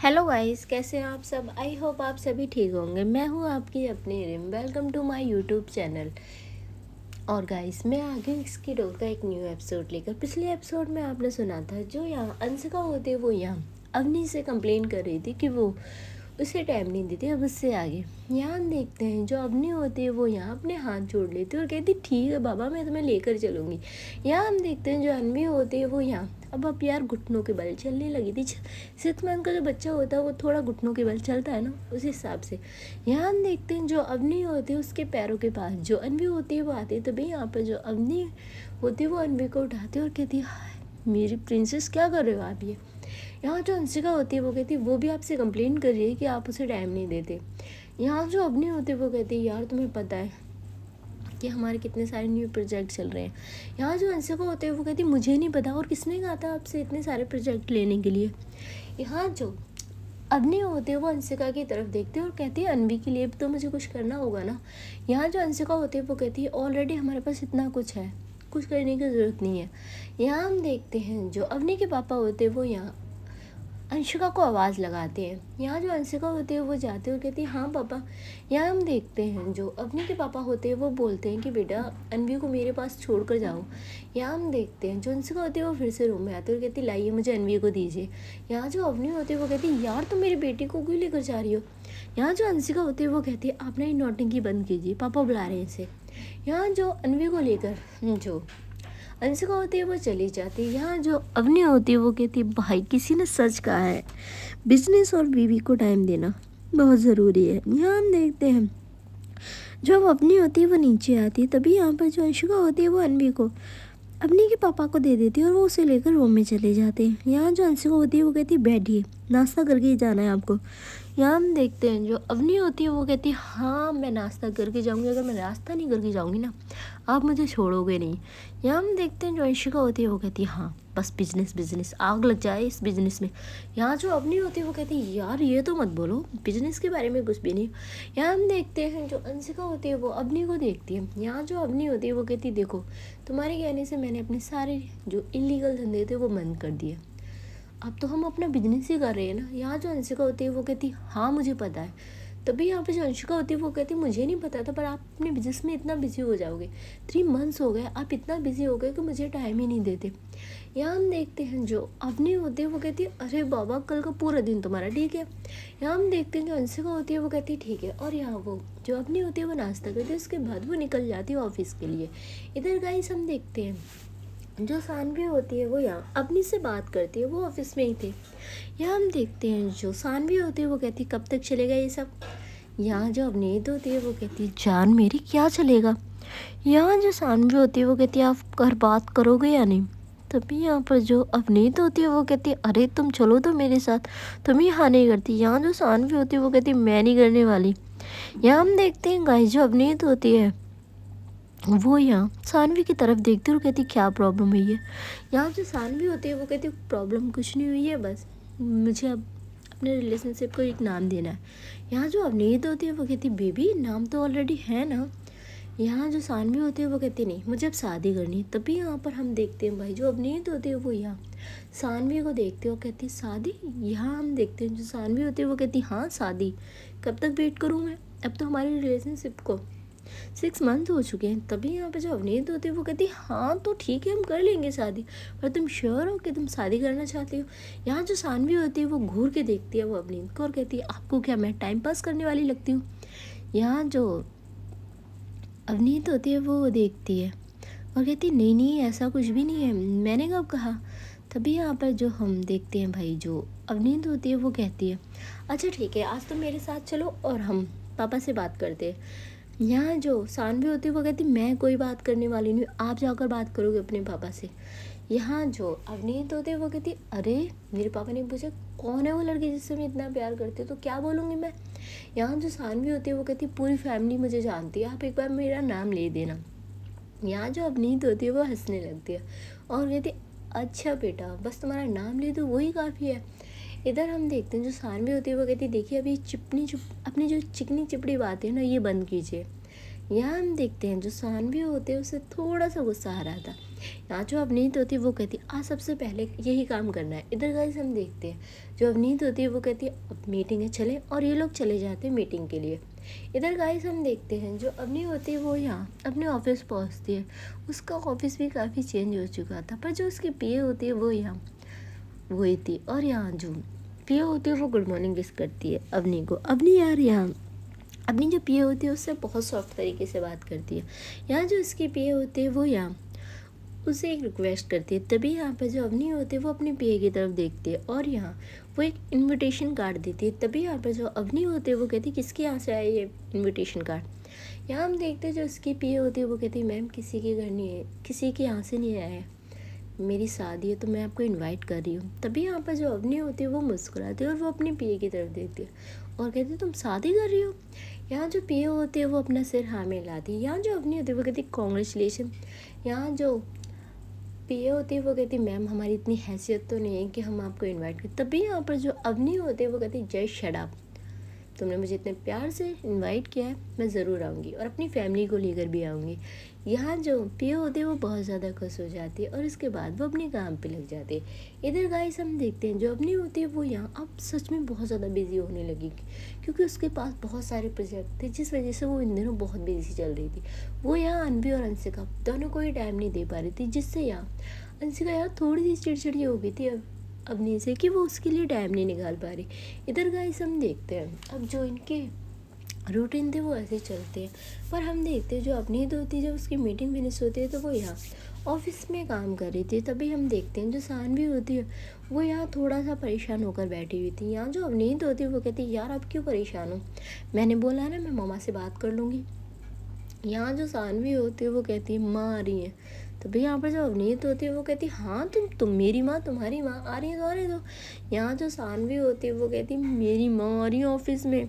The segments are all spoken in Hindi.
हेलो गाइस, कैसे हैं आप सब। आई होप आप सभी ठीक होंगे। मैं हूँ आपकी अपनी रिम। Welcome to my YouTube channel. और गाइस, मैं आ गई इसकी डोर का एक न्यू एपिसोड लेकर। पिछले एपिसोड में आपने सुना था जो यहाँ अंशिका होती है वो यहाँ अवनी से कंप्लेन कर रही थी कि वो उसे टाइम नहीं देती। अब उससे आगे यहाँ हम देखते हैं जो अवनी होती है वो यहाँ अपने हाथ जोड़ लेती है और कहती ठीक है बाबा, मैं तुम्हें लेकर चलूँगी। यहाँ हम देखते हैं जो अनवी होती है वो यहाँ अब यार घुटनों के बल चलने लगी थी। 6 मंथ का जो बच्चा होता है वो थोड़ा घुटनों के बल चलता है ना, उस हिसाब से यहाँ हम देखते हैं जो अवनी होती है उसके पैरों के पास जो अनवी होती है वो आती है। तभी यहाँ पर जो अवनी होती है वो अनवी को उठाती है और कहती है हाय मेरी प्रिंसेस, क्या कर रहे हो आप ये। यहाँ जो अंशिका होती है वो कहती है वो भी आपसे कंप्लेन कर रही है कि आप उसे टाइम नहीं देते। यहाँ जो अवनी होती है वो कहती है यार तुम्हें पता है कि हमारे कितने सारे न्यू प्रोजेक्ट चल रहे हैं। यहाँ जो अंशिका होते हैं वो कहती है मुझे नहीं पता, और किसने कहा था आपसे इतने सारे प्रोजेक्ट लेने के लिए। यहाँ जो अवनी होते हैं वो अंशिका की तरफ देखते हैं और कहती है अनवी के लिए भी तो मुझे कुछ करना होगा ना। यहाँ जो अंशिका होती है वो कहती है ऑलरेडी हमारे पास इतना कुछ है, कुछ करने की ज़रूरत नहीं है। यहाँ हम देखते हैं जो अवनी के पापा होते हैं वो यहाँ अंशिका को आवाज़ लगाते हैं। यहाँ जो अंशिका होती है वो जाते हैं और कहती है हाँ पापा। यहाँ हम देखते हैं जो अवनी के पापा होते हैं वो बोलते हैं कि बेटा अनवी को मेरे पास छोड़ कर जाओ। यहाँ हम देखते हैं जो अंशिका होती है वो फिर से रूम में आती है और कहती है लाइए मुझे अनवी को दीजिए। यहाँ जो अवनी होती है वो कहती है यार तुम मेरी बेटी को क्यों लेकर जा रही हो। यहाँ जो अंशिका होती है वो कहती है आप ना ये नौटंकी बंद कीजिए, पापा बुला रहे हैं इसे। यहाँ जो अनवी को लेकर जो अंशिका होती है वो चली जाती है। यहाँ जो अवनी होती है वो कहती है भाई किसी ने सच कहा है, बिजनेस और बीवी को टाइम देना बहुत ज़रूरी है। यहाँ हम देखते हैं जो अवनी होती है वो नीचे आती है। तभी यहाँ पर जो अंशिका होती है वो अनवी को अवनी के पापा को दे देती है और वो उसे लेकर रूम में चले जाते हैं। यहाँ जो अंशिका होती है वो कहती है बैठिए, नाश्ता करके ही जाना है आपको। यहाँ हम देखते हैं जो अवनी होती है वो कहती है हाँ मैं नाश्ता करके जाऊँगी, अगर मैं नाश्ता नहीं करके जाऊँगी ना आप मुझे छोड़ोगे नहीं। यहाँ हम देखते हैं जो अंशिका होती है वो कहती है हाँ बस बिजनेस बिजनेस, आग लग जाए इस बिजनेस में। यहाँ जो अवनी होती है वो कहती है यार ये तो मत बोलो, बिजनेस के बारे में कुछ भी नहीं। यहाँ हम देखते हैं जो अंशिका होती है वो अवनी को देखती है। यहाँ जो अवनी होती है वो कहती है देखो तुम्हारे कहने से मैंने अपने सारे जो इलीगल धंधे थे वो बंद कर दिए, अब तो हम अपना बिजनेस ही कर रहे हैं ना। यहाँ जो अंशिका होती है वो कहती है हाँ मुझे पता है। तभी यहाँ पे जो अंशिका होती है वो कहती है मुझे नहीं पता था, पर आप अपने बिजनेस में इतना बिजी हो जाओगे। 3 मंथ्स हो गए आप इतना बिजी हो गए कि मुझे टाइम ही नहीं देते। यहाँ हम देखते हैं जो अवनी होती है वो कहती है अरे बाबा कल का पूरा दिन तुम्हारा ठीक है। यहाँ हम देखते हैं जो अंशिका होती है वो कहती है ठीक है। और यहाँ वो जो अवनी होती है वो नाश्ता करती है, उसके बाद वो निकल जाती है ऑफिस के लिए। इधर गाइस हम देखते हैं जो सानवी होती है वो यहाँ अपनी से बात करती है, वो ऑफिस में ही थे। यहाँ हम देखते हैं जो सानवी होती है वो कहती है कब तक चलेगा ये सब। यहाँ जो अवनीत होती है वो कहती है जान मेरी क्या चलेगा। यहाँ जो सानवी होती है वो कहती है आप घर बात करोगे या नहीं। तभी यहाँ पर जो अवनीत होती है वो कहती है अरे तुम चलो तो मेरे साथ, तुम ही हाँ नहीं करती। यहाँ जो सानवी होती है वो कहती है मैं नहीं करने वाली। यहाँ हम देखते हैं गाइस जो अवनीत होती है वो यहाँ सानवी की तरफ देखती है और कहती क्या प्रॉब्लम हुई है। यहाँ जो सानवी होती है वो कहती प्रॉब्लम कुछ नहीं हुई है, बस मुझे अब अपने रिलेशनशिप को एक नाम देना है। यहाँ जो अवनीत होती है वो कहती बेबी नाम तो ऑलरेडी है ना। यहाँ जो सानवी होती है वो कहती नहीं मुझे अब शादी करनी है। तभी यहाँ पर हम देखते हैं भाई जो अवनीत होती है वो यहाँ सानवी को देखते हो कहती शादी। यहाँ हम देखते हैं जो सानवी होती है वो कहती हाँ शादी, कब तक वेट करूँ मैं, अब तो हमारे रिलेशनशिप को 6 मंथ हो चुके हैं। तभी यहाँ पे जो अवनीत होती है वो कहती है हाँ तो ठीक है हम कर लेंगे शादी, पर तुम श्योर हो कि तुम शादी करना चाहती हो। यहाँ जो सानवी होती है वो घूर के देखती है वो अवनीत को और कहती है आपको क्या मैं टाइम पास करने वाली लगती हूँ। यहाँ जो अवनीत होती है वो देखती है और कहती है नहीं नहीं ऐसा कुछ भी नहीं है, मैंने कब कहा। तभी यहाँ पर जो हम देखते हैं भाई जो अवनीत होती है वो कहती है अच्छा ठीक है आज तो मेरे साथ चलो और हम पापा से बात करते हैं। यहाँ जो सानवी होती है वो कहती मैं कोई बात करने वाली नहीं, आप जाकर बात करोगे अपने पापा से। यहाँ जो अवनीत होती है वो कहती अरे मेरे पापा ने पूछा कौन है वो लड़की जिससे मैं इतना प्यार करती हूँ तो क्या बोलूँगी मैं। यहाँ जो सानवी होती है वो कहती पूरी फैमिली मुझे जानती है, आप एक बार मेरा नाम ले देना। यहाँ जो अवनीत होती है वो हंसने लगती है और कहती अच्छा बेटा बस तुम्हारा नाम ले दो वही काफ़ी है। इधर हम देखते हैं जो सानवी होती है वो कहती है देखिए अभी अपनी जो चिकनी चिपड़ी बात है ना ये बंद कीजिए। यहाँ हम देखते हैं जो सानवी होते हैं उसे थोड़ा सा गुस्सा आ रहा था। यहाँ जो अवनीत होती है वो कहती है आज सबसे पहले यही काम करना है। इधर गाइस हम देखते हैं जो अवनीत होती है वो कहती है अब मीटिंग है चले, और ये लोग चले जाते हैं मीटिंग के लिए। इधर गाइस हम देखते हैं जो अवनी होती है वो यहाँ अपने ऑफिस पहुँचती है। उसका ऑफिस भी काफ़ी चेंज हो चुका था, पर जो उसकी पीए होती है वो यहाँ वही थी। और यहाँ जो पीए होती है वो गुड मॉर्निंग विश करती है अवनी को। अवनी यार यहाँ अपनी जो पीए होती है उससे बहुत सॉफ्ट तरीके से बात करती है। यहाँ जो इसकी पीए होती है वो यहाँ उसे एक रिक्वेस्ट करती है। तभी यहाँ पर जो अवनी होती है वो अपनी पीए की तरफ देखती है और यहाँ वो एक इनविटेशन कार्ड देती है। तभी यहाँ पर जो अवनी होती है वो कहती है किसके यहाँ से आया ये इनविटेशन कार्ड। यहाँ हम देखते हैं जो उसकी पीए होती है वो कहती है मैम किसी के घर नहीं है, किसी के यहाँ से नहीं आया है, मेरी शादी है तो मैं आपको इनवाइट कर रही हूँ। तभी यहाँ पर जो अवनी होती है वो मुस्कुराती है और वो अपनी पीए की तरफ देखती है और कहती है तुम शादी कर रही हो। यहाँ जो पीए होती है वो अपना सिर हाँ में हिलाती है। यहाँ जो अवनी होती है वो कहती है कॉन्ग्रेचुलेशन। यहाँ जो पीए होती है वो कहती है मैम हमारी इतनी हैसियत तो नहीं है कि हम आपको इनवाइट करें। तभी यहाँ पर जो अवनी होती है वो कहती है जय शट, तुमने मुझे इतने प्यार से इनवाइट किया है, मैं ज़रूर आऊँगी और अपनी फैमिली को लेकर भी आऊँगी। यहाँ जो पीए होती है वो बहुत ज़्यादा खुश हो जाती है और इसके बाद वो अपने काम पे लग जाती है। इधर गाइस हम देखते हैं जो अवनी होती है वो यहाँ अब सच में बहुत ज़्यादा बिजी होने लगी क्योंकि उसके पास बहुत सारे प्रोजेक्ट थे जिस वजह से वो इन दिनों बहुत बिजी चल रही थी। वो यहाँ अनवी और अंशिका दोनों को ही टाइम नहीं दे पा रही थी, जिससे यहाँ अंशिका यहाँ थोड़ी सी चिड़चिड़ी हो गई थी अवनी से कि वो उसके लिए टाइम नहीं निकाल पा रही। इधर गाइस हम देखते हैं अब जो इनके रूटीन थे वो ऐसे चलते हैं, पर हम देखते हैं जो अवनीत होती है जब उसकी मीटिंग फिनिश होती है तो वो यहाँ ऑफिस में काम कर रही थी। तभी हम देखते हैं जो सानवी होती है वो यहाँ थोड़ा सा परेशान होकर बैठी हुई थी। यहाँ जो अवनीत होती है वो कहती है यार अब क्यों परेशान हो, मैंने बोला ना मैं मामा से बात कर लूँगी। यहाँ जो सानवी होती है वो कहती है माँ आ रही है। तो भाई यहाँ पर जो अवनीत होती है वो कहती है हाँ तुम मेरी माँ तुम्हारी माँ आ रही है तो आ रही है। तो यहाँ जो सानवी होती है वो कहती है मेरी माँ आ रही है ऑफिस में।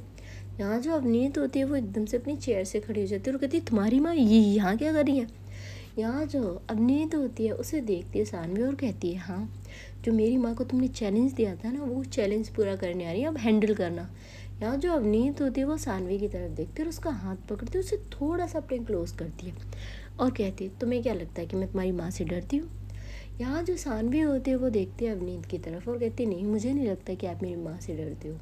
यहाँ जो अवनीत होती है वो एकदम से अपनी चेयर से खड़ी हो जाती है और कहती है तुम्हारी माँ ये यहाँ क्या कर रही है। यहाँ जो अवनीत होती है उसे देखती है सानवी और कहती है हाँ जो मेरी माँ को तुमने चैलेंज दिया था ना वो चैलेंज पूरा करने आ रही है, अब हैंडल करना। यहाँ जो अवनीत होती है वो सानवी की तरफ देखती है और उसका हाथ पकड़ती है, उसे थोड़ा सा अपने क्लोज करती है और कहती है तुम्हें क्या लगता है कि मैं तुम्हारी माँ से डरती हूँ। यहाँ जो सानवी होती है वो देखती है अवनीत की तरफ और कहती है नहीं मुझे नहीं लगता कि आप मेरी माँ से डरते हो,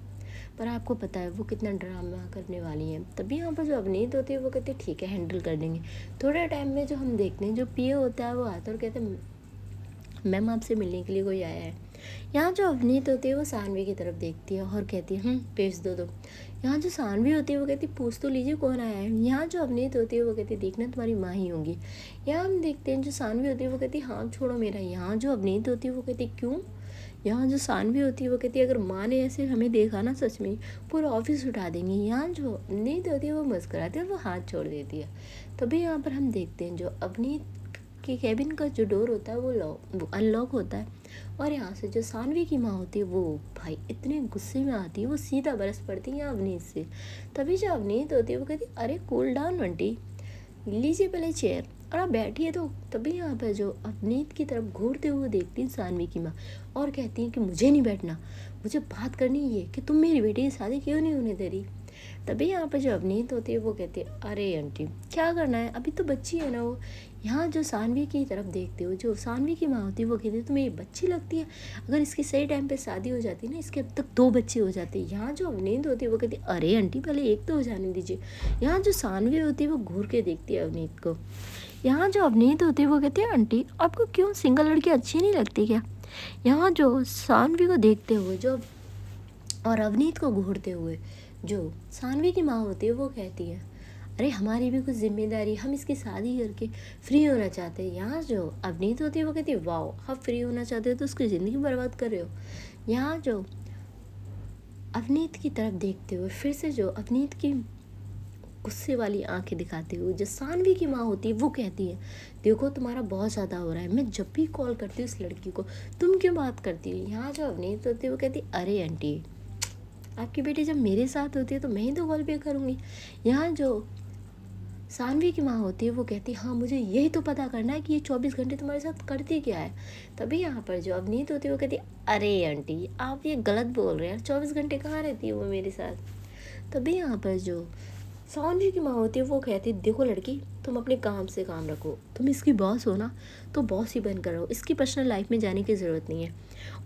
पर आपको पता है वो कितना ड्रामा करने वाली है। तभी यहाँ पर जो अवनीत होती है वो कहती है ठीक है हैंडल कर देंगे। थोड़े टाइम में जो हम देखते हैं जो पीए होता है वो आता है और कहते हैं मैम आपसे मिलने के लिए कोई आया है। यहाँ जो अवनीत होती है वो सानवी की तरफ देखती है और कहती है पेश दो। यहाँ जो सानवी होती है वो कहती है पूछ तो लीजिए कौन आया है। यहाँ जो अवनीत होती है वो कहती है देखना तुम्हारी माँ ही होंगी। यहाँ हम देखते हैं जो सानवी होती है वो कहती है हाँ छोड़ो मेरा। यहाँ जो अवनीत होती है वो कहती है क्यों। यहाँ जो सानवी होती है वो कहती है अगर माँ ने ऐसे हमें देखा ना सच में पूरा ऑफिस उठा देंगे। यहाँ जो अवनीत होती है वो मुस्कुराती है और वो हाथ छोड़ देती है। तभी यहाँ पर हम देखते हैं जो अवनीत के कैबिन का जो डोर होता है वो अनलॉक होता है और यहाँ से जो सानवी की माँ होती है वो भाई इतने गुस्से में आती है वो सीधा बरस पड़ती है अवनीत से। तभी जो अवनीत होती है वो कहती है अरे कूल डाउन आंटी, लीजिए पहले चेयर और आप बैठिए। तो तभी यहाँ पर जो अवनीत की तरफ घूरते हुए देखती है सानवी की माँ और कहती है कि मुझे नहीं बैठना, मुझे बात करनी है कि तुम मेरी बेटी की शादी क्यों नहीं होने दे रही। तभी यहाँ पर जो अवनीत होती है वो कहती है अरे आंटी क्या करना है, अभी तो बच्ची है ना वो। यहाँ जो सानवी की तरफ देखते हो जो सानवी की माँ होती है वो कहती है तुम्हें ये बच्ची लगती है, अगर इसकी सही टाइम पे शादी हो जाती ना इसके अब तक 2 बच्चे हो जाते। यहाँ जो अवनीत होती है वो कहती है अरे आंटी पहले एक तो हो जाने दीजिए। यहाँ जो सानवी होती है वो घूर के देखती है अवनीत को। यहाँ जो अवनीत होती है वो कहती है आंटी आपको क्यों सिंगल लड़की अच्छी नहीं लगती क्या। यहाँ जो सानवी को देखते हुए जो और अवनीत को घूरते हुए जो सानवी की माँ होती है वो कहती है अरे हमारी भी कुछ जिम्मेदारी, हम इसकी शादी करके फ्री होना चाहते हैं। यहाँ जो अवनीत होती है वो कहती है वाह आप फ्री होना चाहते हो तो उसकी ज़िंदगी बर्बाद कर रहे हो। यहाँ जो अवनीत की तरफ देखते हुए फिर से जो अवनीत की गुस्से वाली आंखें दिखाते हुए जो सानवी की माँ होती है वो कहती है देखो तुम्हारा बहुत ज़्यादा हो रहा है, मैं जब भी कॉल करती हूँ इस लड़की को तुम क्यों बात करती हो। यहाँ जो अवनीत होती है वो कहती है अरे आंटी आपकी बेटी जब मेरे साथ होती है तो मैं ही तो कॉल पे करूँगी। यहाँ जो सानवी की माँ होती है वो कहती है हाँ मुझे यही तो पता करना है कि ये 24 घंटे तुम्हारे साथ करती क्या है। तभी यहाँ पर जो अवनीत होती है वो कहती है अरे आंटी आप ये गलत बोल रहे हैं, 24 घंटे कहाँ रहती है वो मेरे साथ। तभी यहाँ पर जो सानवी की माँ होती है, वो कहती है देखो लड़की, तुम अपने काम से काम रखो, तुम इसकी बॉस हो ना, तो बॉस ही बन कर रहो, इसकी पर्सनल लाइफ में जाने की ज़रूरत नहीं है।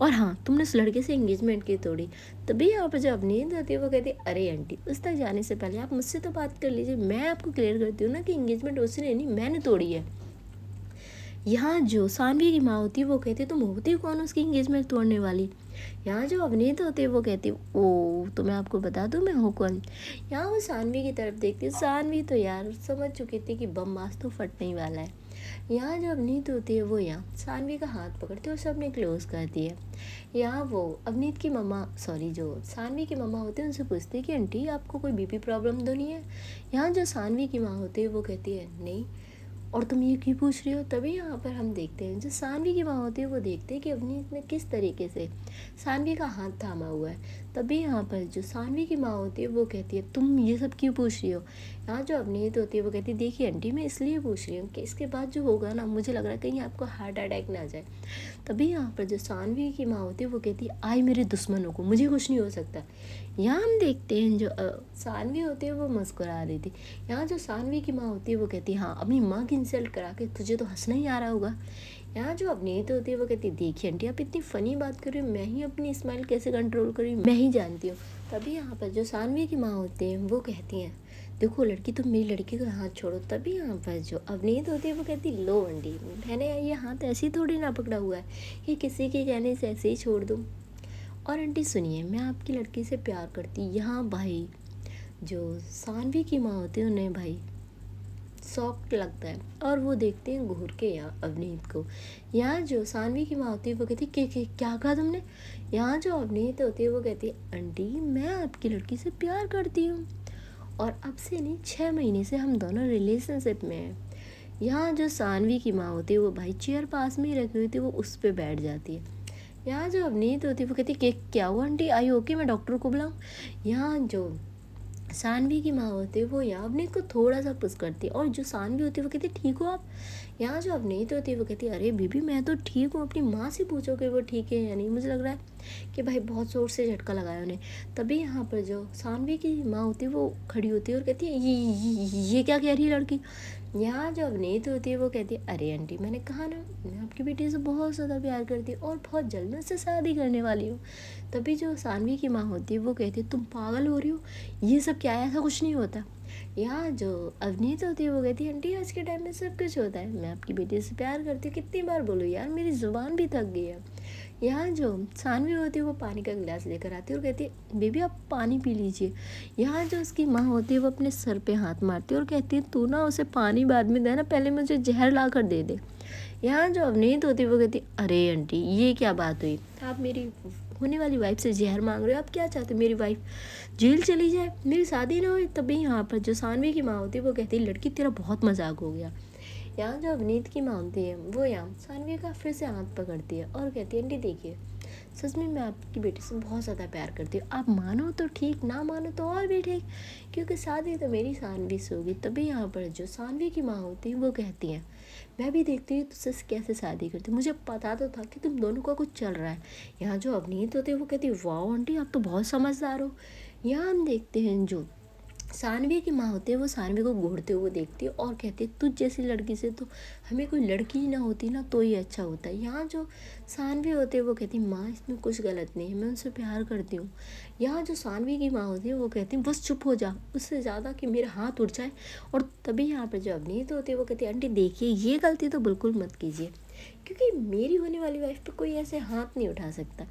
और हाँ, तुमने उस लड़के से एंगेजमेंट की तोड़ी। तभी यहाँ पर जो अवनीत होती है वो कहती है अरे आंटी, उस तक जाने से पहले आप मुझसे तो बात कर लीजिए, मैं आपको क्लियर करती हूँ ना कि एंगेजमेंट उसने नहीं, मैंने तोड़ी है। यहाँ जो सानवी की माँ होती है वो कहती है तुम होती कौन उसकी एंगेजमेंट तोड़ने वाली। यहाँ जो अवनीत होती है वो कहती है ओ, तो मैं आपको बता दूँ मैं हूँ कौन। यहाँ वो सानवी की तरफ देखती है, सानवी तो यार समझ चुकी थी कि बम मास तो फटने ही वाला है। यहाँ जो अवनीत होती है वो यहाँ सानवी का हाथ पकड़ती है और सबने क्लोज करती है। यहाँ वो अवनीत की मम्मा, सॉरी जो सानवी की मम्मा होती है, उनसे पूछती है कि आंटी आपको कोई बीपी प्रॉब्लम तो नहीं है। यहाँ जो सानवी की माँ होती है वो कहती है नहीं, और तुम ये क्यों पूछ रही हो। तभी यहाँ पर हम देखते हैं जो सानवी की माँ होती है वो देखते हैं कि अवनीत ने किस तरीके से सानवी का हाथ थामा हुआ है। तभी यहाँ पर जो सानवी की माँ होती है वो कहती है तुम ये सब क्यों पूछ रही हो। यहाँ जो अवनीत होती है वो कहती है देखिए आंटी, मैं इसलिए पूछ रही हूँ कि इसके बाद जो होगा ना, मुझे लग रहा है कहीं आपको हार्ट अटैक ना आ जाए। तभी यहाँ पर जो सानवी की माँ होती है वो कहती है आए मेरे दुश्मनों को, मुझे कुछ नहीं हो सकता। यहाँ हम देखते हैं जो सानवी होती है वो मुस्कुरा रही थी। यहाँ जो सानवी की माँ होती है वो कहती है हाँ, अपनी माँ की इंसल्ट करा के तुझे तो हंसना ही आ रहा होगा। यहाँ जो अवनीत होती है वो कहती है देखिए आंटी, आप इतनी फ़नी बात कर रही हो, मैं ही अपनी स्माइल कैसे कंट्रोल करी मैं ही जानती हूँ। तभी यहाँ पर जो सानवी की माँ होती हैं वो कहती हैं देखो लड़की, तुम मेरी लड़की का हाथ छोड़ो। तभी यहाँ पर जो अवनीत होती है वो कहती लो आंटी, मैंने ये हाथ ऐसे ही थोड़ी ना पकड़ा हुआ है कि किसी के कहने से ऐसे ही छोड़ दूँ। और आंटी सुनिए, मैं आपकी लड़की से प्यार करती। यहाँ भाई जो सानवी की माँ होती है उन्हें भाई शौक लगता है और वो देखते हैं घूर के यहाँ अवनीत को। यहाँ जो सानवी की माँ होती है वो कहती है कि क्या कहा तुमने। यहाँ जो अवनीत होती है वो कहती है आंटी, मैं आपकी लड़की से प्यार करती हूँ और अब से नहीं 6 महीने से हम दोनों रिलेशनशिप में हैं। यहाँ जो सानवी की माँ होती है वो भाई चेयर पास में ही रखी हुई थी, वो उस पर बैठ जाती है। यहाँ जो अवनीत होती है वो कहती है कि क्या हुआ आंटी, आई ओके, मैं डॉक्टर को बुलाऊँ। यहाँ जो सानवी की माँ होती है वो यहाँ अवनीत को थोड़ा सा पुश करती है और जो सानवी होती है वो कहती है ठीक हो आप। यहाँ जो अवनीत होती है वो कहती है अरे बीबी, मैं तो ठीक हूँ, अपनी माँ से पूछो कि वो ठीक है या नहीं। मुझे लग रहा है कि भाई बहुत ज़ोर से झटका लगाया उन्हें। तभी यहाँ पर जो सानवी की माँ होती है वो खड़ी होती है और कहती है ये क्या कह रही है लड़की। यहाँ जो अवनीत होती है वो कहती है अरे आंटी, मैंने कहा ना, मैं आपकी बेटी से बहुत ज़्यादा प्यार करती हूँ और बहुत जल्द मैं उससे शादी करने वाली हूँ। तभी जो सानवी की माँ होती है वो कहती है तुम पागल हो रही हो, ये सब क्या है, ऐसा कुछ नहीं होता। यहाँ जो अवनीत होती है वो कहती है आंटी, आज के टाइम में सब कुछ होता है, मैं आपकी बेटी से प्यार करती हूँ, कितनी बार बोलूँ यार, मेरी ज़ुबान भी थक गई है। यहाँ जो सानवी होती है वो पानी का गिलास लेकर आती है और कहती है बेबी आप पानी पी लीजिए। यहाँ जो उसकी माँ होती है वो अपने सर पे हाथ मारती है और कहती है तू ना उसे पानी बाद में देना, पहले मुझे जहर ला कर दे दे। यहाँ जो अवनीत होती है वो कहती है अरे आंटी, ये क्या बात हुई, आप मेरी होने वाली वाइफ से जहर मांग रहे हो, आप क्या चाहते हो मेरी वाइफ जेल चली जाए, मेरी शादी ना हो। तभी यहाँ पर जो सानवी की माँ होती है वो कहती है लड़की तेरा बहुत मजाक हो गया। यहाँ जो अवनीत की माँ होती है वो यहाँ सानवी का फिर से हाथ पकड़ती है और कहती है आंटी देखिए, सच में मैं आपकी बेटी से बहुत ज़्यादा प्यार करती हूँ, आप मानो तो ठीक, ना मानो तो और भी ठीक, क्योंकि शादी तो मेरी सानवी से होगी। तभी यहाँ पर जो सानवी की माँ होती है वो कहती हैं मैं भी देखती हूँ तुझसे कैसे शादी करती, मुझे पता तो था कि तुम दोनों का कुछ चल रहा है। यहाँ जो अवनीत होती है वो कहती है वाह आंटी, आप तो बहुत समझदार हो। यहाँ हम देखते हैं जो सानवी की माँ होती है वो सानवी को घूरते हुए देखती है और कहती है तुझ जैसी लड़की से तो हमें कोई लड़की ही ना होती ना तो ही अच्छा होता है। यहाँ जो सानवी होती है वो कहती है माँ इसमें कुछ गलत नहीं है, मैं उनसे प्यार करती हूँ। यहाँ जो सानवी की माँ होती है वो कहती है बस चुप हो जा, उससे ज़्यादा कि मेरा हाथ उठ जाए। और तभी यहाँ पर जो अवनीत होती है वो कहती है आंटी देखिए, ये गलती तो बिल्कुल मत कीजिए, क्योंकि मेरी होने वाली वाइफ पे कोई ऐसे हाथ नहीं उठा सकता।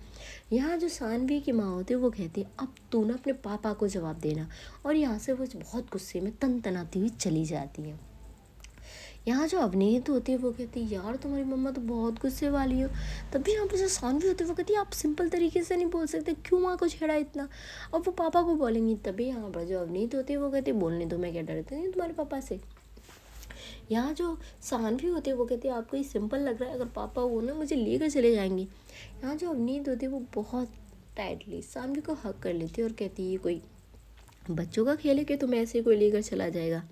यहाँ जो सानवी की माँ होती है वो कहती है अब तू ना अपने पापा को जवाब देना। और यहाँ से वो बहुत गुस्से में तनाती हुई चली जाती है। यहाँ जो अवनीत होती है वो कहती है यार तुम्हारी मम्मा तो बहुत गुस्से वाली हो। तभी यहाँ पर जो सानवी होती है वो कहती है आप सिंपल तरीके से नहीं बोल सकते, क्यों माँ को छेड़ा इतना, अब वो पापा को बोलेंगी। तभी यहाँ पर जो अवनीत होती है वो कहती है बोलने दो, मैं क्या डरती नहीं तुम्हारे पापा से। यहाँ जो सानवी होती है वो कहती है आपको ये सिंपल लग रहा है, अगर पापा वो ना मुझे लेकर चले जाएंगे। यहाँ जो अवनीत होती है वो बहुत टाइटली सानवी को हक कर लेती है और कहती है ये कोई बच्चों का खेल है कि तुम ऐसे कोई लेकर चला जाएगा,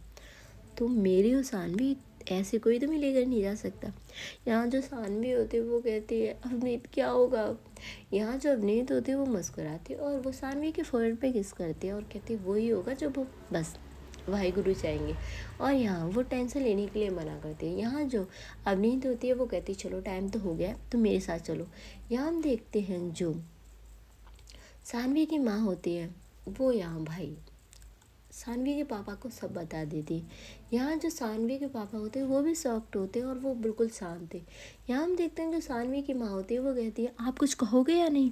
तुम मेरी हो सानवी, ऐसे कोई तुम्हें लेकर नहीं जा सकता। यहाँ जो सानवी होती है वो कहती है अवनीत क्या होगा अब। यहाँ जो अवनीत होती है वो मुस्कुराती है और वो सानवी के फोrehead पे किस करती है और कहती है वही होगा जो वो बस वाहिगुरु चाहेंगे। और यहाँ वो टेंशन लेने के लिए मना करती है। यहाँ जो अवनीत होती है वो कहती है चलो टाइम तो हो गया, तुम मेरे साथ चलो। यहाँ हम देखते हैं जो सानवी की माँ होती है वो यहाँ भाई सानवी के पापा को सब बता देती। यहाँ जो सानवी के पापा होते हैं वो भी शॉक्ड होते हैं और वो बिल्कुल शांत थे। यहाँ हम देखते हैं जो सानवी की माँ होती है वो कहती है आप कुछ कहोगे या नहीं,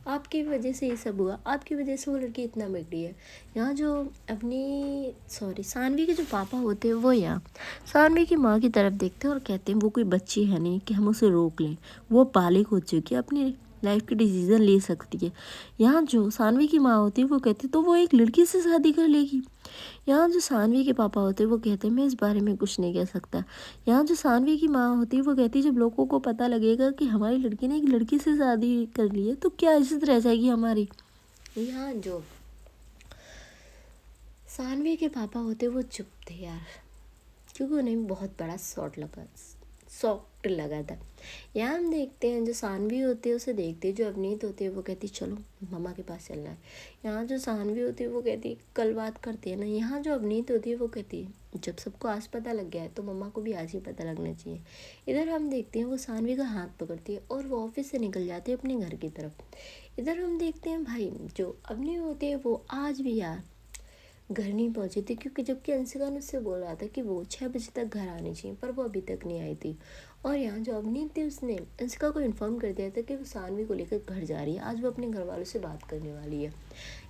आपकी वजह से ये सब हुआ, आपकी वजह से वो लड़की इतना बिगड़ी है। यहाँ जो सानवी के जो पापा होते हैं वो यहाँ सानवी की माँ की तरफ देखते हैं और कहते हैं वो कोई बच्ची है नहीं कि हम उसे रोक लें, वो बालिग हो चुकी है, अपनी लाइफ की डिसीज़न ले सकती है। यहाँ जो सानवी की माँ होती है वो कहती है तो वो एक लड़की से शादी कर लेगी। यहाँ जो सानवी के पापा होते हैं वो कहते हैं मैं इस बारे में कुछ नहीं कह सकता। यहाँ जो सानवी की माँ होती है वो कहती है जब लोगों को पता लगेगा कि हमारी लड़की ने एक लड़की से शादी कर ली है तो क्या इज्जत रह जाएगी हमारी। यहाँ जो सानवी के पापा होते वो चुप थे यार, क्योंकि उन्हें बहुत बड़ा शॉक लगा था। यहाँ हम देखते हैं जो सानवी होती है उसे देखते हैं जो अवनीत होती है वो कहती चलो मम्मा के पास चलना है। यहाँ जो सानवी होती है वो कहती कल बात करते हैं ना। यहाँ जो अवनीत होती है वो कहती जब सबको आज पता लग गया है तो मम्मा को भी आज ही पता लगना चाहिए। इधर हम देखते हैं वो सानवी का हाथ पकड़ती है और वो ऑफिस से निकल जाती है अपने घर की तरफ। इधर हम देखते हैं भाई जो अवनी होती है वो आज भी यार घर नहीं पहुंची थी, क्योंकि जबकि अंशिका ने उससे बोल रहा था कि वो 6 बजे तक घर आनी चाहिए पर वो अभी तक नहीं आई थी। और यहाँ जो अवनीत थी उसने अंशिका को इन्फॉर्म कर दिया था कि वो सानवी को लेकर घर जा रही है, आज वो अपने घर वालों से बात करने वाली है।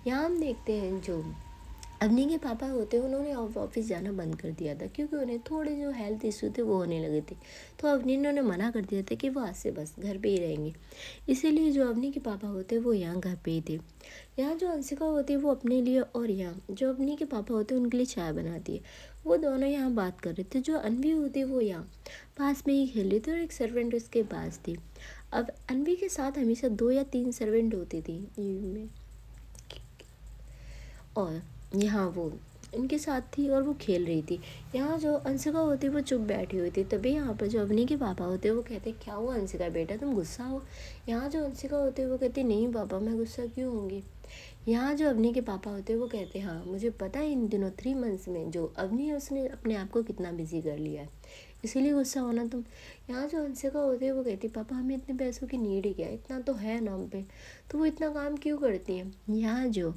यहाँ हम देखते हैं जो अवनी के पापा होते हैं उन्होंने ऑफिस जाना बंद कर दिया था क्योंकि उन्हें थोड़े जो हेल्थ इशू थे वो होने लगे थे। तो अवनी ने उन्हें मना कर दिया था कि वो आज से बस घर पे ही रहेंगे। इसीलिए जो अवनी के पापा होते हैं वो यहाँ घर पे ही थे। यहाँ जो अंशिका होती है वो अपने लिए और यहाँ जो अवनी के पापा होते हैं उनके लिए चाय बनाती है। वो दोनों यहाँ बात कर रहे थे। जो अनवी होती है वो यहाँ पास में ही खेल रही थी और एक सर्वेंट उसके पास थी। अब अनवी के साथ हमेशा 2 या 3 सर्वेंट होती थी और यहाँ वो इनके साथ थी और वो खेल रही थी। यहाँ जो अंशिका होती है वो चुप बैठी हुई थी। तभी यहाँ पर जो अवनी के पापा होते हैं वो कहते हैं क्या हुआ अंशिका बेटा तुम गुस्सा हो। यहाँ जो अंशिका होती है वो कहती नहीं पापा मैं गुस्सा क्यों होंगी। यहाँ जो अवनी के पापा होते हैं वो कहते हैं हाँ मुझे पता है इन दिनों 3 मंथ्स में जो अवनी है उसने अपने आप को कितना बिजी कर लिया है, इसीलिए गुस्सा होना तुम। यहाँ जो अंशिका होती है वो कहती पापा हमें इतने पैसों की नीड ही क्या है, इतना तो है नाम पे, तो वो इतना काम क्यों करती है। यहाँ जो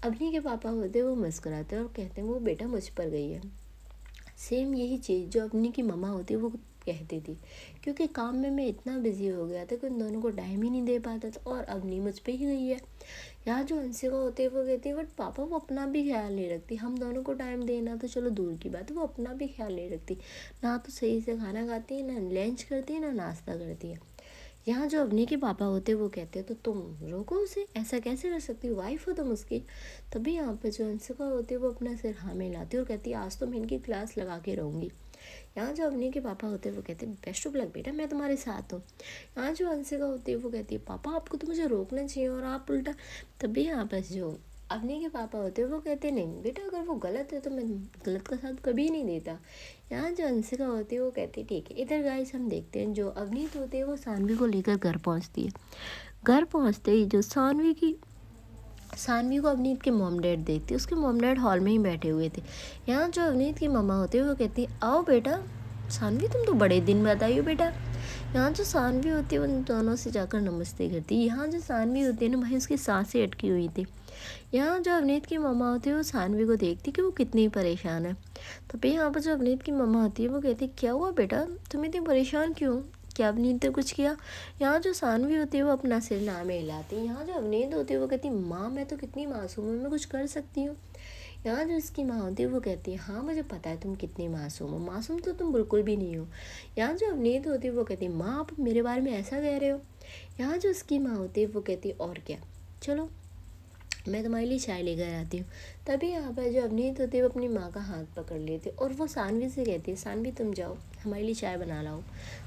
अवनी के पापा होते हैं वो मुस्कुराते हैं और कहते हैं वो बेटा मुझ पर गई है। सेम यही चीज़ जो अवनी की मम्मा होती है वो कहती थी, क्योंकि काम में मैं इतना बिजी हो गया था कि उन दोनों को टाइम ही नहीं दे पाता था और अवनी मुझ पे ही गई है। यहाँ जो अंशिका होती है वो कहती है बट पापा वो अपना भी ख्याल नहीं रखती, हम दोनों को टाइम देना तो चलो दूर की बात है, वो अपना भी ख्याल नहीं रखती, ना तो सही से खाना खाती है, ना लंच करती है, ना नाश्ता करती है। यहाँ जो अवनी के पापा होते हैं वो कहते हैं तो तुम रोको उसे, ऐसा कैसे कर सकती हो, वाइफ हो तुम उसकी। तभी यहाँ पर जो अंशिका होती है वो अपना सिर हाँ में लाती है और कहती है आज तो मैं इनकी क्लास लगा के रहूँगी। यहाँ जो अवनी के पापा होते हैं वो कहते हैं बेस्ट ऑफ लक बेटा मैं तुम्हारे साथ हूँ। यहाँ जो अंशिका होती है वो कहती है पापा आपको तो मुझे रोकना चाहिए और आप उल्टा। तभी यहाँ पर जो अवनी के पापा होते हैं वो कहते हैं नहीं बेटा अगर वो गलत है तो मैं गलत का साथ कभी नहीं देता। यहाँ जो अंशिका होती है वो कहती है ठीक है। इधर गाइस हम देखते हैं जो अवनीत होती है वो सानवी को लेकर घर पहुँचती है। घर पहुँचते ही जो सानवी को अवनीत के मॉम डैड देखती है, उसके मॉम डैड हॉल में ही बैठे हुए थे। यहाँ जो अवनीत की मम्मा होती है वो कहती है आओ बेटा सानवी तुम तो बड़े दिन बाद आई हो बेटा। यहाँ जो सानवी होती है उन दोनों से जाकर नमस्ते करती है। यहाँ जो सानवी होती है ना भाई उसकी सांसें अटकी हुई थी। यहाँ जो अवनीत की मम्मा होती है वो सानवी को देखती कि वो कितनी परेशान है। तो फिर यहाँ पर जो अवनीत की मम्मा होती है वो कहती है क्या हुआ बेटा तुम इतनी परेशान क्यों, क्या अवनीत ने कुछ किया। यहाँ जो सानवी होती है वो अपना सिर ना में हिलाती है। यहाँ जो अवनीत होती है वो कहती है माँ मैं तो कितनी मासूम हूँ, मैं कुछ कर सकती हूँ। यहाँ जो इसकी माँ होती है वो कहती है हाँ मुझे पता है तुम कितनी मासूम हो, मासूम तो तुम बिल्कुल भी नहीं हो। यहाँ जो अवनीत होती है वो कहती है माँ आप मेरे बारे में ऐसा कह रहे हो। यहाँ जो उसकी माँ होती है वो कहती है और क्या, चलो मैं तुम्हारे लिए चाय लेकर आती हूँ। तभी यहाँ पर जो अवनीत होती है वो अपनी माँ का हाथ पकड़ लेती है और वो सानवी से कहती है सानवी तुम जाओ हमारे लिए चाय बना लाओ।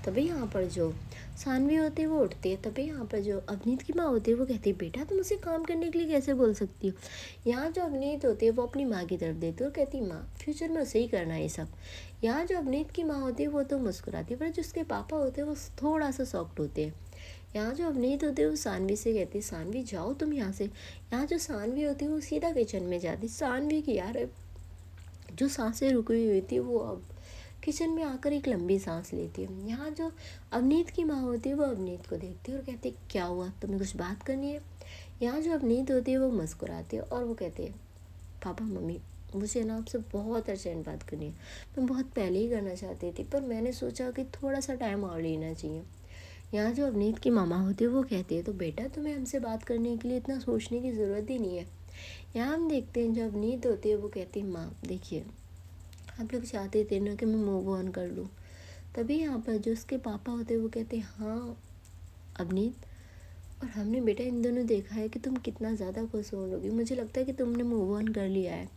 तभी यहाँ पर जो सानवी होती है वो उठती है। तभी यहाँ पर जो अवनीत की माँ होती है वो कहती है बेटा तुम उसे काम करने के लिए कैसे बोल सकती हो। यहाँ जो अवनीत होती है वो अपनी माँ की तरफ देती है और कहती है माँ फ्यूचर में उसे ही करना है ये सब। यहाँ जो अवनीत की माँ होती है वो तो मुस्कुराती है पर जो उसके पापा होते हैं वो थोड़ा सा शॉक्ड होते हैं। यहाँ जो अवनीत होती है वो सानवी से कहती है सानवी जाओ तुम यहाँ से। यहाँ जो सानवी होती है वो सीधा किचन में जाती है। सानवी की यार जो सांसें रुकी हुई थी वो अब किचन में आकर एक लंबी सांस लेती है। यहाँ जो अवनीत की माँ होती है वो अवनीत को देखती है और कहती है क्या हुआ, तुम्हें कुछ बात करनी है। यहाँ जो अवनीत होती है वो मुस्कुराती है और वो कहती है पापा मम्मी, मुझे ना आपसे बहुत अर्जेंट बात करनी है। मैं बहुत पहले ही करना चाहती थी पर मैंने सोचा कि थोड़ा सा टाइम और लेना चाहिए। यहाँ जो अवनीत की मामा होती है वो कहती है तो बेटा तुम्हें हमसे बात करने के लिए इतना सोचने की ज़रूरत ही नहीं है। यहाँ हम देखते हैं जो अवनीत होती है वो कहती है माँ देखिए, आप लोग चाहते थे ना कि मैं मूव ऑन कर लूँ। तभी यहाँ पर जो उसके पापा होते हैं वो कहते हैं हाँ अवनीत, और हमने बेटा इन दोनों देखा है कि तुम कितना ज़्यादा खुश होगी, मुझे लगता है कि तुमने मूव ऑन कर लिया है।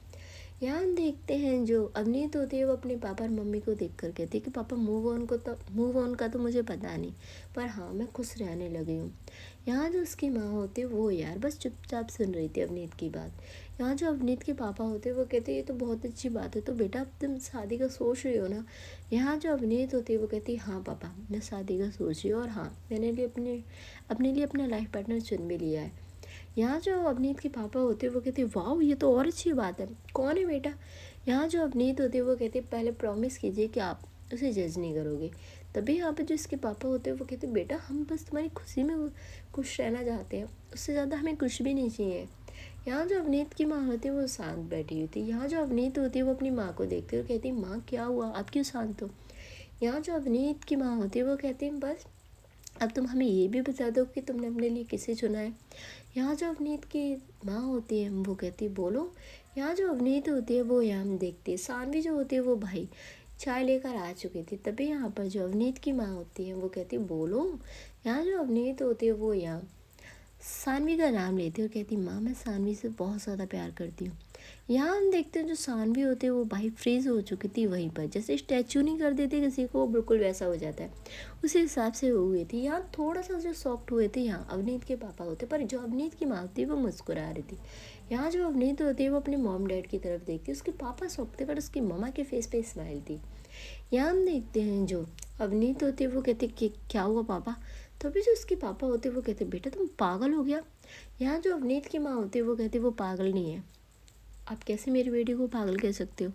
यहाँ हम देखते हैं जो अवनीत होती है वो अपने पापा और मम्मी को देख कर कहती है कि पापा मूव ऑन का तो मुझे पता नहीं, पर हाँ मैं खुश रहने लगी हूँ। यहाँ जो उसकी माँ होती है वो यार बस चुपचाप सुन रही थी अवनीत की बात। यहाँ जो अवनीत के पापा होते हैं वो कहते हैं ये तो बहुत अच्छी बात है, तो बेटा अब तुम शादी का सोच रही हो ना। यहाँ जो अवनीत होती है वो कहती है हाँ पापा मैं शादी का सोच रही हूँ, और हाँ मैंने अपने लिए अपना लाइफ पार्टनर चुन भी लिया है। यहाँ जो अवनीत के पापा होते हैं वो कहते हैं वाह ये तो और अच्छी बात है, कौन है बेटा। यहाँ जो अवनीत होते हैं वो कहते हैं पहले प्रॉमिस कीजिए कि आप उसे जज नहीं करोगे। तभी यहाँ पे जो इसके पापा होते हैं वो कहते हैं बेटा हम बस तुम्हारी खुशी में खुश रहना चाहते हैं, उससे ज़्यादा हमें कुछ भी नहीं चाहिए। यहाँ जो अवनीत की माँ होती है वो शांत बैठी हुई थी। यहाँ जो अवनीत होती है वो अपनी माँ को देखती है और कहती है माँ क्या हुआ, आप क्यों शांत हो। यहाँ जो अवनीत की माँ होती है वो कहती है बस अब तुम हमें ये भी बता दो कि तुमने अपने लिए किसे चुना है। यहाँ जो अवनीत की माँ होती है वो कहती है बोलो। यहाँ जो अवनीत होती है वो यहाँ हम देखती है सानवी जो होती है वो भाई चाय लेकर आ चुकी थी। तभी यहाँ पर जो अवनीत की माँ होती है वो कहती है बोलो। यहाँ जो अवनीत होती है वो यहाँ सानवी का नाम लेती है और कहती माँ मैं सानवी से बहुत ज़्यादा प्यार करती हूँ। यहाँ हम देखते हैं जो सानवी होती है वो भाई फ्रीज हो चुकी थी वहीं पर, जैसे स्टैचू नहीं कर देते किसी को, बिल्कुल वैसा हो जाता है उसी हिसाब से हो गई थी। यहाँ थोड़ा सा जो सॉफ्ट हुए थे यहाँ अवनीत के पापा होते, पर जो अवनीत की माँ होती है वो मुस्कुरा रही थी। यहाँ जो अवनीत होती है वो अपने मॉम डैड की तरफ देखती है, उसके पापा सॉफ्ट थे पर उसकी मम्मा के फेस पे स्माइल थी। यहाँ हम देखते हैं जो अवनीत होती है वो कहते कि क्या हुआ पापा। तभी जो उसके पापा होते हैं वो कहते बेटा तुम पागल हो गया। यहाँ जो अवनीत की माँ होती है वो कहती वो पागल नहीं है, आप कैसे मेरी बेटी को पागल कह सकते हो।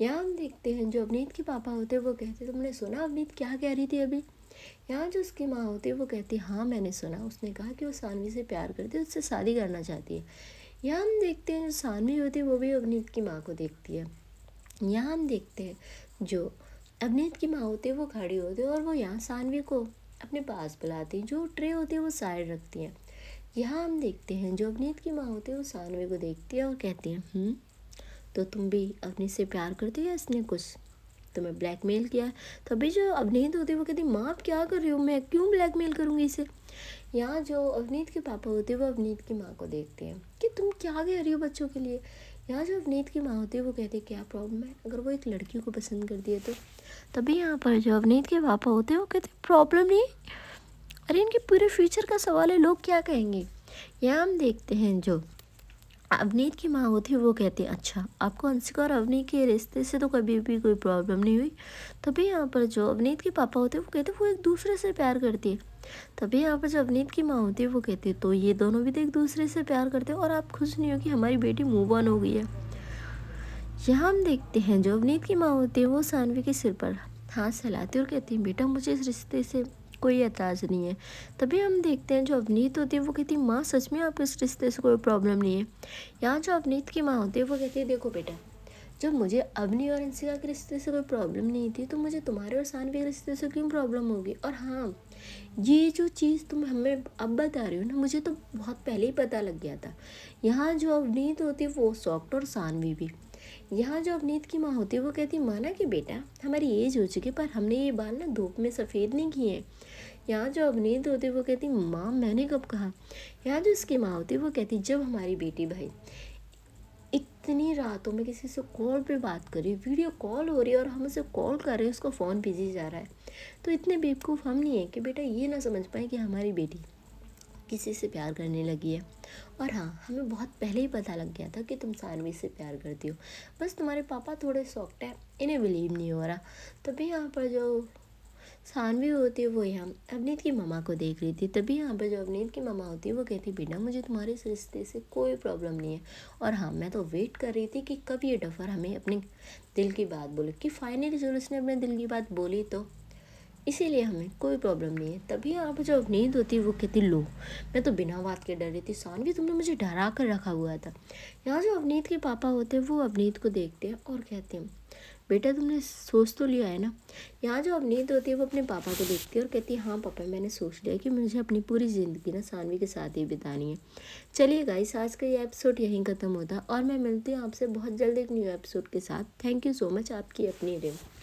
यहाँ हम देखते हैं जो अवनीत के पापा होते हैं वो कहते तुमने सुना अवनीत क्या कह रही थी अभी। यहाँ जो उसकी माँ होती है वो कहती हाँ मैंने सुना, उसने कहा कि वो सानवी से प्यार करती है, उससे शादी करना चाहती है। यहाँ हम देखते हैं जो सानवी होती है वो भी अवनीत की माँ को देखती है। यहाँ हम देखते हैं जो अवनीत की माँ होती है वो खड़ी होती है और वो यहाँ सानवी को अपने पास बुलाती है, जो ट्रे होती है वो साइड रखती है। यहाँ हम देखते हैं जो अवनीत की माँ होती है वो सानवी को देखती है और कहती है तो तुम भी अवनीत से प्यार करती हो या इसने कुछ तुम्हें ब्लैकमेल किया है। तभी जो अवनीत होती है वो कहती माँ आप क्या कर रही हो, मैं क्यों ब्लैकमेल करूँगी इसे। यहाँ जो अवनीत के पापा होते हैं वो अवनीत की माँ को देखते हैं कि तुम क्या कह रही हो बच्चों के लिए। यहाँ जो अवनीत की माँ होती है वो कहती है क्या प्रॉब्लम है अगर वो एक लड़की को पसंद करती है तो। तभी यहाँ पर जो अवनीत के पापा होते हैं वो कहते हैं प्रॉब्लम नहीं, अरे इनके पूरे फ्यूचर का सवाल है, लोग क्या कहेंगे। यहाँ हम देखते हैं जो अवनीत की माँ होती है वो कहती है अच्छा आपको अंशिका और अवनी के रिश्ते से तो कभी भी कोई प्रॉब्लम नहीं हुई। तभी यहाँ पर जो अवनीत के पापा होते हैं वो कहते हैं वो एक दूसरे से प्यार करती है। तभी यहाँ पर जो अवनीत की माँ होती है वो कहती है तो ये दोनों भी तो एक दूसरे से प्यार करते हैं और आप खुश नहीं हो कि हमारी बेटी मूव ऑन हो गई है। यहाँ हम देखते हैं जो अवनीत की माँ होती है वो सानवी के सिर पर हाथ सहलाती है और कहती है बेटा मुझे इस रिश्ते से कोई एतराज़ नहीं है। तभी हम देखते हैं जो अवनीत होती है वो कहती है माँ सच में आपको इस रिश्ते से कोई प्रॉब्लम नहीं है। यहाँ जो अवनीत की माँ होती है वो कहती है देखो बेटा जब मुझे अवनी और अंशिका के रिश्ते से कोई प्रॉब्लम नहीं थी तो मुझे तुम्हारे और सानवी के रिश्ते से क्यों प्रॉब्लम होगी। और हाँ ये जो चीज़ तुम हमें अब बता रही हो ना मुझे तो बहुत पहले ही पता लग गया था। यहाँ जो अवनीत होती है वो सॉफ्ट और सानवी भी। यहाँ जो अवनीत की माँ होती है वो कहती माना कि बेटा हमारी एज हो चुकी है पर हमने ये बाल ना धूप में सफ़ेद नहीं किए हैं। यहाँ जो अवनीत होती है वो कहती माँ मैंने कब कहा। यहाँ जो इसकी माँ होती है वो कहती जब हमारी बेटी भाई इतनी रातों में किसी से कॉल पे बात कर रही है, वीडियो कॉल हो रही है और हम उसे कॉल कर रहे हैं, उसका फ़ोन बिजी जा रहा है, तो इतने बेवकूफ़ हम नहीं है कि बेटा ये ना समझ पाए कि हमारी बेटी किसी से प्यार करने लगी है। और हाँ हमें बहुत पहले ही पता लग गया था कि तुम सानवी से प्यार करती हो, बस तुम्हारे पापा थोड़े सॉफ्ट है, इन्हें बिलीव नहीं हो रहा। तभी यहाँ पर जो सानवी होती है वो यहाँ अवनीत की मम्मा को देख रही थी। तभी यहाँ पर जो अवनीत की मम्मा होती है वो कहती बेटा मुझे तुम्हारे इस रिश्ते से कोई प्रॉब्लम नहीं है, और हाँ मैं तो वेट कर रही थी कि कब ये डफर हमें अपने दिल की बात बोले, कि फाइनली जो उसने अपने दिल की बात बोली तो इसीलिए हमें कोई प्रॉब्लम नहीं है। तभी यहाँ पर जो अवनीत होती है वो कहती लो मैं तो बिना बात के डर रही थी, सानवी तुमने मुझे डरा कर रखा हुआ था। यहाँ जो अवनीत के पापा होते हैं वो अवनीत को देखते हैं और कहते हैं बेटा तुमने सोच तो लिया है ना। यहाँ जो अवनीत होती है वो अपने पापा को देखती है और कहती है हाँ पापा मैंने सोच लिया कि मुझे अपनी पूरी ज़िंदगी ना सानवी के साथ ही बितानी है। चलिए गाइस आज का ये एपिसोड यहीं ख़त्म होता है और मैं मिलती हूँ आपसे बहुत जल्द एक न्यू एपिसोड के साथ। थैंक यू सो मच आपकी अपनी रिम।